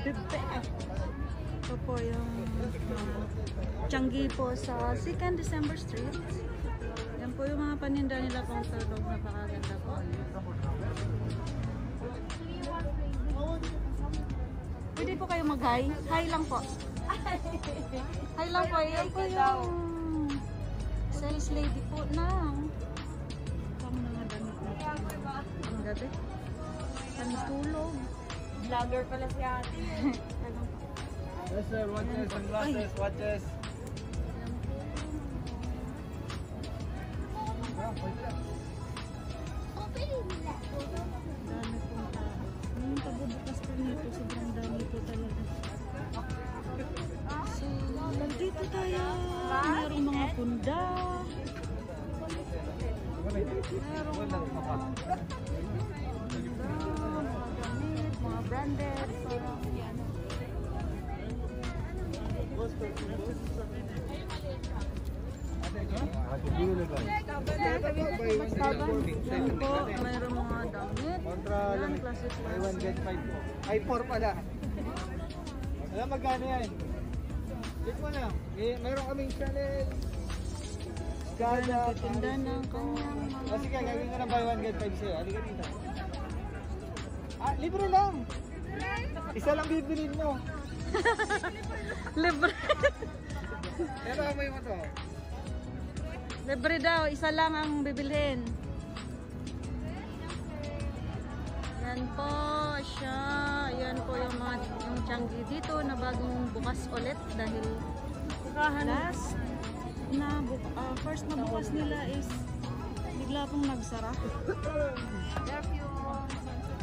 Bebe. Ito po yung Changi po sa 2nd December Street. Yan po yung mga paninda nila pang tulog. Napakaganda po. Pwede po kayo mag-hi? Hi lang po. Hi lang po. Yan po yung sales lady po ng pang mga damit na ang gabi. Tulog. Vlogger pala si ate. Yes sir, watches, sunglasses, watches. Dami po tao. Nung pagbubukas po nito, sobrang dami po talaga. So, dito tayo. Mayroong mga punda. Mayroong mga gamit, mga branded. Parang yan. Yan po, mayroong mga damit. Yan, classic. Buy one get 5 po. Ay 4 pala. Alam magkano yan? Check mo na. Mayroon kaming Chanel. Yan, nagtitinda ng kanyang mga... Sige, gagawin ko na buy one get 5 sa'yo. Halika dito. Libre lang. Isa lang bibilin mo. Libre. Pero amoy mo to. Libre daw, isa lang ang bibilhin. Yan po siya. Yan po yung mga yung Changi dito na bagong bukas ulit dahil last na first na bukas nila is bigla pong nagsara.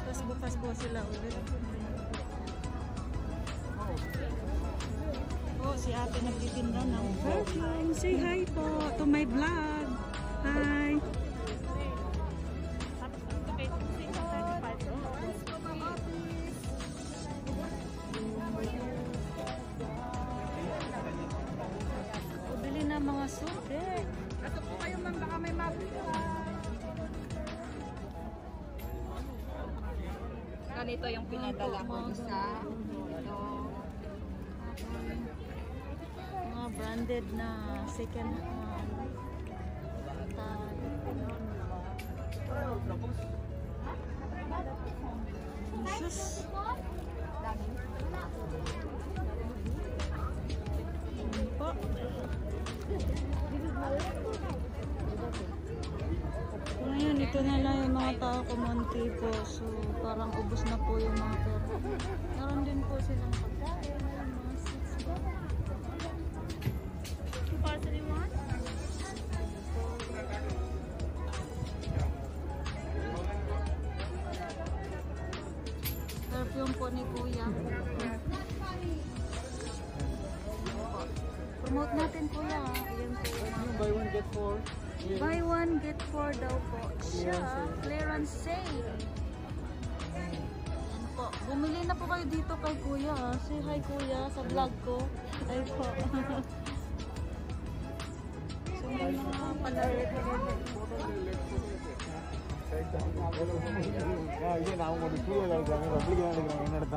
Tapos bukas po sila ulit. Po, si ate nagtitinda ng perfume. Say hi po to my vlog. Hi. Pabili na mga suke. Ito po kayo man, baka may mabili. Ganito yung pinadala ko isa. Ito. Mga branded na second hand. Jesus. Po. Ngayon, ito na lang yung mga tao kumonti po. So, parang ubos na po yung mga pera. Meron din po silang pagkain. Mga seats po. Perfume po ni Kuya. Promote natin Kuya. Ayan po. Buy one get 4. Buy one get 4 daw po. Siya. Clearance sale. Ayan po. Bumili na po kayo dito kay Kuya. Say hi Kuya sa vlog ko. Ay po. So may mga palalit. Ini ನಾವು ಒಂದು ಸೀರಿಯಲ್ ಆಗಿದ್ದಾನೆ ಒಬ್ಬಳಿಗೆ ನಡೆದ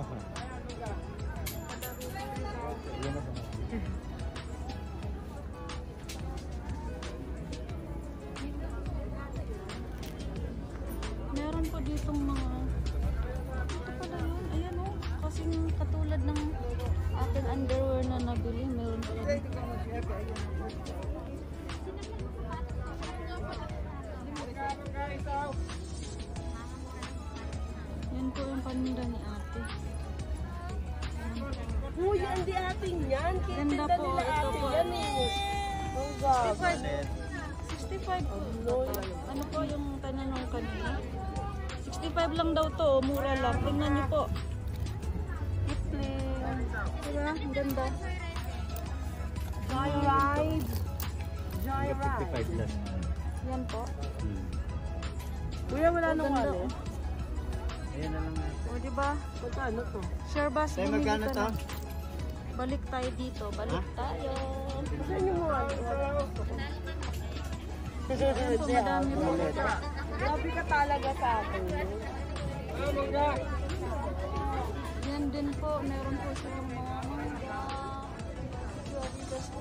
Meron po ditong mga ito pala yun. Ayan o. Kasing katulad ng ating underwear na nabili. Meron pala dito. Yan po yung paninda ni ate. Uy, hindi ating yan. Ganda po. Ito po. 65 po. Ano po yung tanong kanina? 65 lang daw to. Mura lang. Tingnan niyo po. Diba? Ang ganda. Joyride. Joyride. 55 plus. Yan po. Kuya, wala nung Ganda, ano. oh. Ayan na lang natin. O diba? Magkano to? Share bus. Tayo magkano to? Balik tayo dito. Balik tayo. Saan yung mga ano? Ayan po, madami po. Grabe ka talaga sa akin. Yan Ganun din po, meron po silang mga mangga. Adidas po.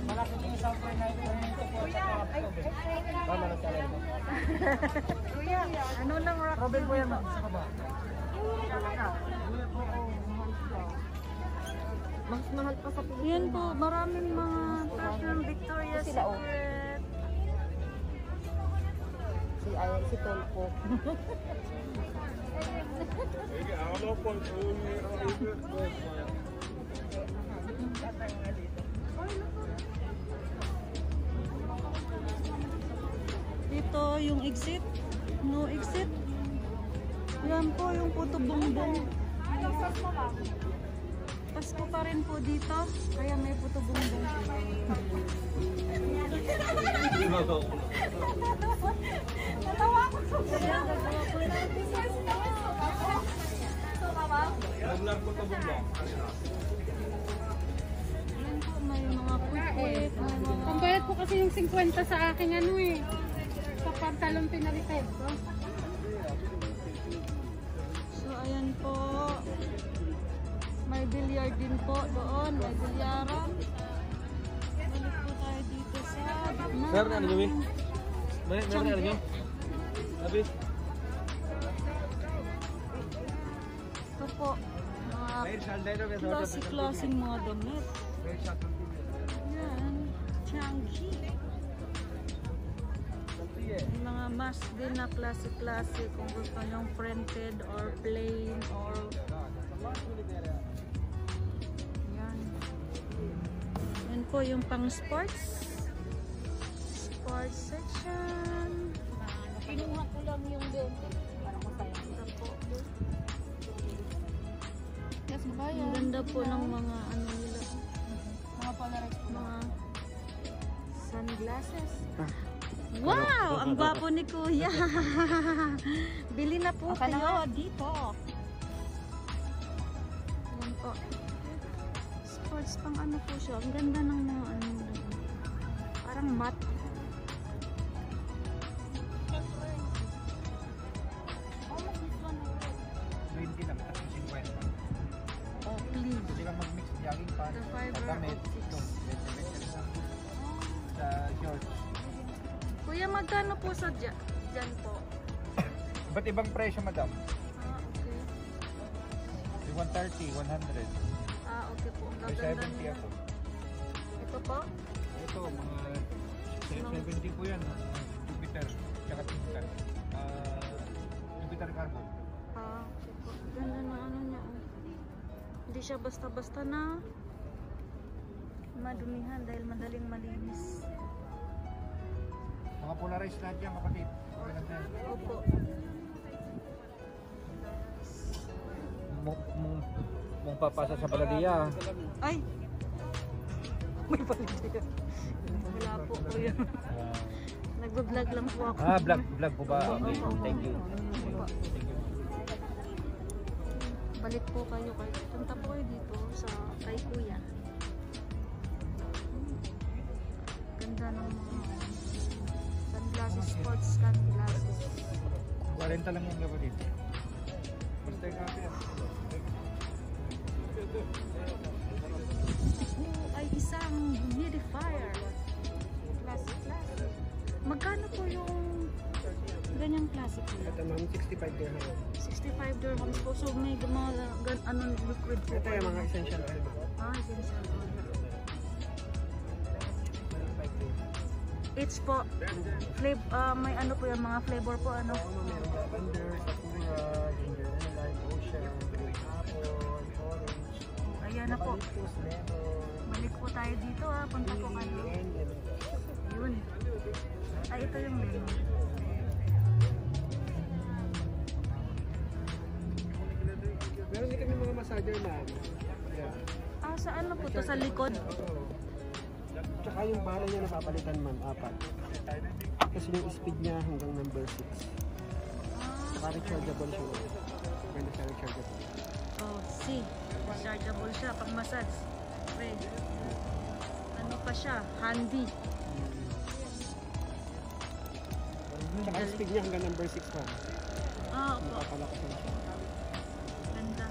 Malaki yung isang per night po po sa Kuya, ano lang rock? Robin po yan, ma'am. Sa kaba. Mas mahal pa sa Pilipinas. Yan po, maraming mga perfume Victoria's Sila, oh. Secret. Si Tolpo. Dito yung exit. No exit. Yan po yung puto bongbong. Pasko pa rin po dito. Kaya may puto bongbong. Natawa ko. Yan po, may mga puwit, may mga... Pambayad po kasi yung 50 sa akin ano eh. Sa pantalon pinaripid ko. So, ayan po. May billiard din po doon. May bilyaran. Balik po tayo dito sa gitna. Meron ano nyo, Meron ano nyo? Sabi? Ito po. Mga classy-classing mga damit. Yan. Changi. May mga mask din na classy-classy. Kung gusto nyong printed or plain or... Yan. Yan po yung pang sports. Sports section. Kinuha ko lang yung doon. Parang masaya. Ito po. Yes, Ang bayan. ganda po ng mga ano nila. Mga Polaroid po. Mga sunglasses. Wow! Ang gwapo ni Kuya. Bili na po Aka na kayo dito. Yan po. Sports pang ano po siya. Ang ganda ng mga ano. Parang matte. Oh, mas this one. 20 lang, tapos 50. Oh, please. Kasi kang mag-mix jogging pants, The fiber damit, optics. ito, 20 lang sa shorts. Kuya, magkano po sa dyan po? Ba't ibang presyo, madam? Ah, okay. Yung 130, 100. Ah, okay po. May Gaganda 70 niya. ako. Ito po? Ito, mga 70 po yan. Jupiter, tsaka Tinkan. Jupiter Carbon. Ah, okay po. Ganda na ano niya. Oh. Hindi siya basta-basta na madumihan dahil madaling malinis. Mga polarized lahat yan, kapatid. Okay lang yan. Opo. Mong papasa sa baladiya. Ay! May paligid. Wala po po yun. Nag-vlog lang po ako. Vlog po ba? Okay, thank you. Opo. Balik po kayo. Punta po kayo dito sa kay Kuya. Ganda ng mga sunglasses, sports sunglasses. 40 lang yung kapatid. Basta yung kape yan. Ay isang humidifier. Classic. Magkano po yung ganyang classic po? Ito ma'am, 65 dirham. 65 dirhams po. So may mga liquid po. Ito yung mga essential oil. Ah, essential oil. It's po, may ano po yung mga flavor po, ano? Meron lavender, sakura, ginger and lime, ocean, apple, orange, Ayan na po. eucalyptus, lemon, Balik po tayo dito ah. Punta po kayo. and Yun. Ay, ito yung lemon. meron din kami mga massager na yan. Ah, saan na po to? Sa likod? Tsaka yung bala niya napapalitan ma'am, 4. Kasi yung speed niya hanggang number 6. Saka rechargeable siya. Pwede siya rechargeable. Oh, see. Rechargeable siya pag massage. Pre. Ano pa siya? Handy. Tsaka ang speed niya hanggang number 6 pa. Ah, opo. Napapalakas na siya. Ganda.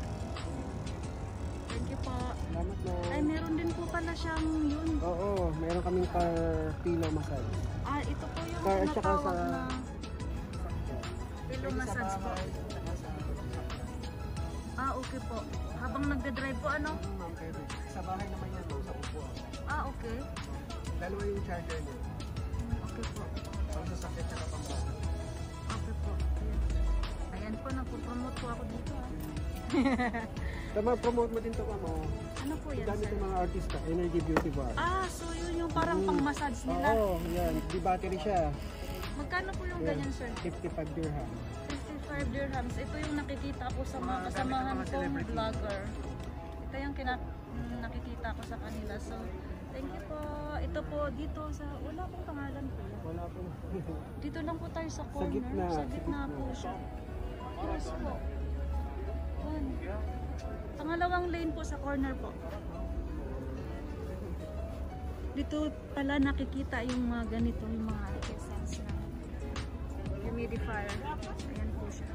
Thank you po. Salamat na. Ay, meron din po pala siyang yun. Oo, meron kaming car pillow massage. Ah, ito po yung Car at saka tinatawag sa- na pillow massage po. Ah, okay po. Habang nagda-drive po, ano? Ma'am, pwede. Sa bahay naman yan, ma'am, sa upo. Ah, okay. Dalawa yung charger niya. Okay po. Pang sasakit tsaka pang bata. Okay po. Ayan po, nagpo-promote po ako dito. Ah. Tama, promote mo din ito, ma'am. Oh. Ano po yan, Gamit sir? ng mga artista, Energy Beauty Bar. Ah, so yun yung parang pang-massage nila. Oo, yan. Di battery siya. Magkano po yung Yan. ganyan, sir? 55 dirham. 55 dirhams. Ito yung nakikita ko sa mga kasamahan kong vlogger. Ito yung nakikita ko sa kanila. So, thank you po. Ito po dito sa, wala pong pangalan po. Wala po. Dito lang po tayo sa corner. gitna, Sa sa gitna gitna. po siya. Yes po. Yan. Pangalawang lane po sa corner po. Dito pala nakikita yung mga ganito, yung mga essence na humidifier. Ayan po siya.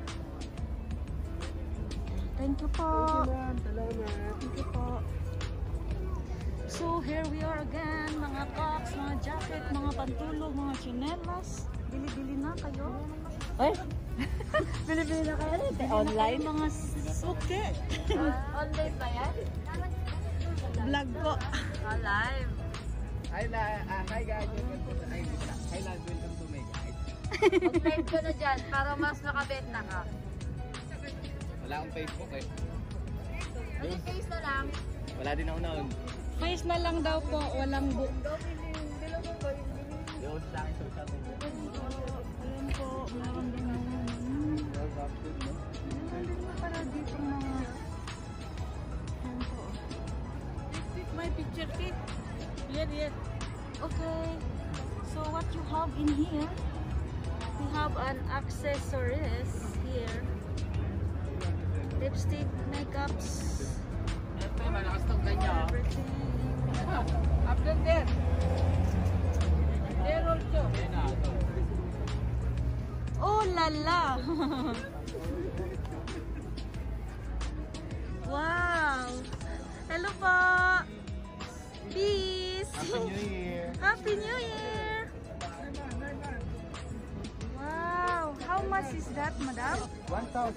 Thank you po. Thank you, ma'am. Salamat. Thank you po. So here we are again, mga tops, mga jacket, mga pantulog, mga chinelas. Bili-bili na kayo. Ay! Bili-bili na kayo rin. Online? Mga suki. Online ba yan? Vlog po. Live. Hi guys, welcome to Hi love, welcome to my guys. Mag-live ka na dyan para mas makabenta ka. Wala akong Facebook eh. Ano face na lang? Wala din ako noon. Face na lang daw po, walang book. Yung sa akin social media. Ayan po, meron din meron din para dito mga ayan po. My picture kit. Yan. Okay, so what you have in here? We have an accessories here. Lipstick, makeups, Ito, malakas tong ganyan. everything. After that. There also. Oh la la! Wow! Hello po! Peace! Happy New Year! Happy New Year! Wow! How much is that, madam? 1,000.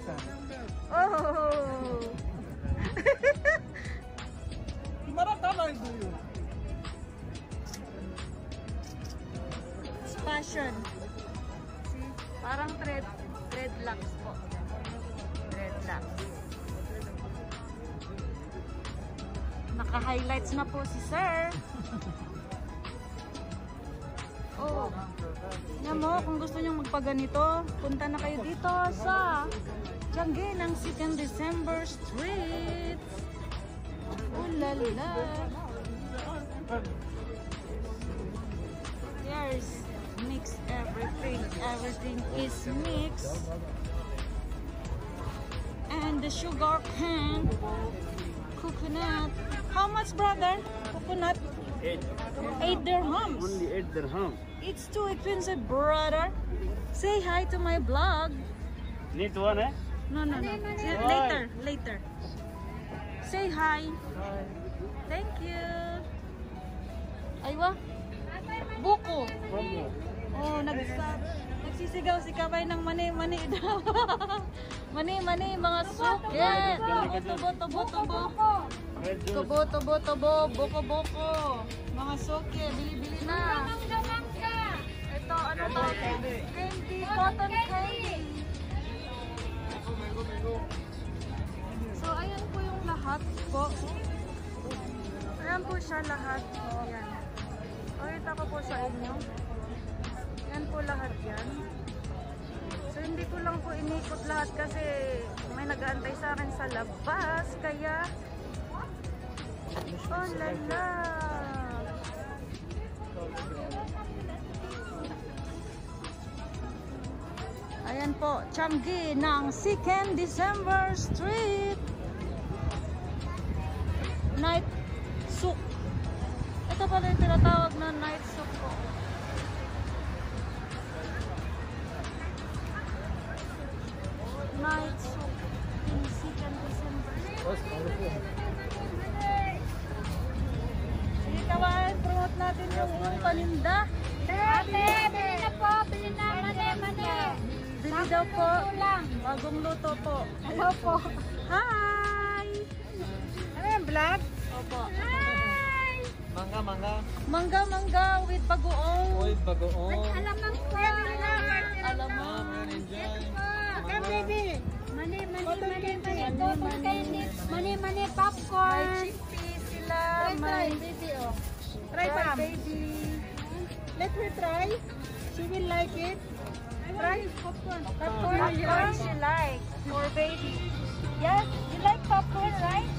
Oh! It's fashion. See? Parang dreadlocks po. Dreadlocks. Naka-highlights na po si sir. Oh. Yan mo, kung gusto nyo magpaganito, punta na kayo dito sa Tiangge ng 2nd December Street. Oh la la. There's mix everything. Everything is mixed. And the sugar cane. Coconut. How much, brother? Coconut? 8 dirhams. Only 8 dirham. It's too expensive, brother. Say hi to my vlog. Need one, eh? No. Later. Say hi. Thank you. Aywa. Buko. Oh, nagsisigaw si Kabay ng mani daw. mani, mga suket. Tubo. Boko. Mga suke, bili-bili na. Ito, ano to? Candy, cotton candy. So, ayan po yung lahat po. Ayan po siya lahat. Ayan. Pakita ko po sa inyo. Yan po lahat yan. So, hindi ko lang po inikot lahat kasi may nag-aantay sa akin sa labas. Kaya, oh lala! Ayan po, Tiangge ng 2nd December Street. Night souk. Ito pala yung tinatawag na night souk po. daw po. Bagong luto po. Hello po. Hi! Ano yung vlog? Opo. Mangga, mangga. Mangga with bagoong. Uy, bagoong. Alamang po. Alam mo. Enjoy. Come baby. Mani popcorn. May chickpeas sila. Try, May baby, oh. Try pa. baby. Let me try. She will like it. Try. Popcorn. Popcorn she like for baby. Yes, you like popcorn, right?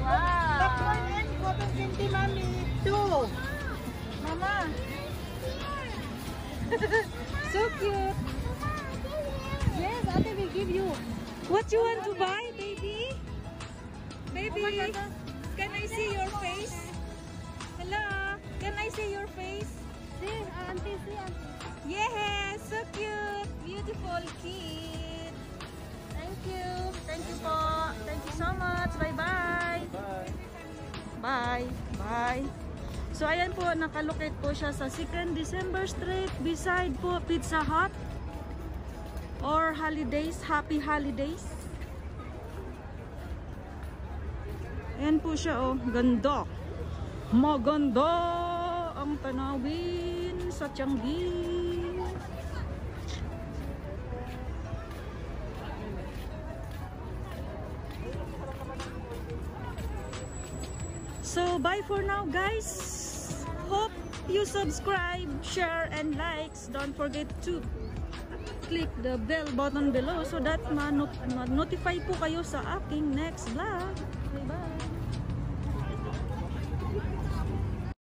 Popcorn Wow. and cotton candy, mommy. 2. Mama. So cute. Yes, ate will give you. What you want to buy, baby? Baby, can I see your face? Hello, can I see your face? See, auntie, see, auntie. Yes, so cute, beautiful kid. Thank you po. Thank you so much. Bye-bye. Bye. Bye. So ayan po, nakalocate po siya sa 2nd December Street beside po Pizza Hut or Holidays, Happy Holidays. Ayan po siya, oh, ganda. Maganda ang tanawin sa Tiangjin. So bye for now, guys. Hope you subscribe, share and likes. Don't forget to click the bell button below so that ma-notify po kayo sa aking next vlog. Bye bye.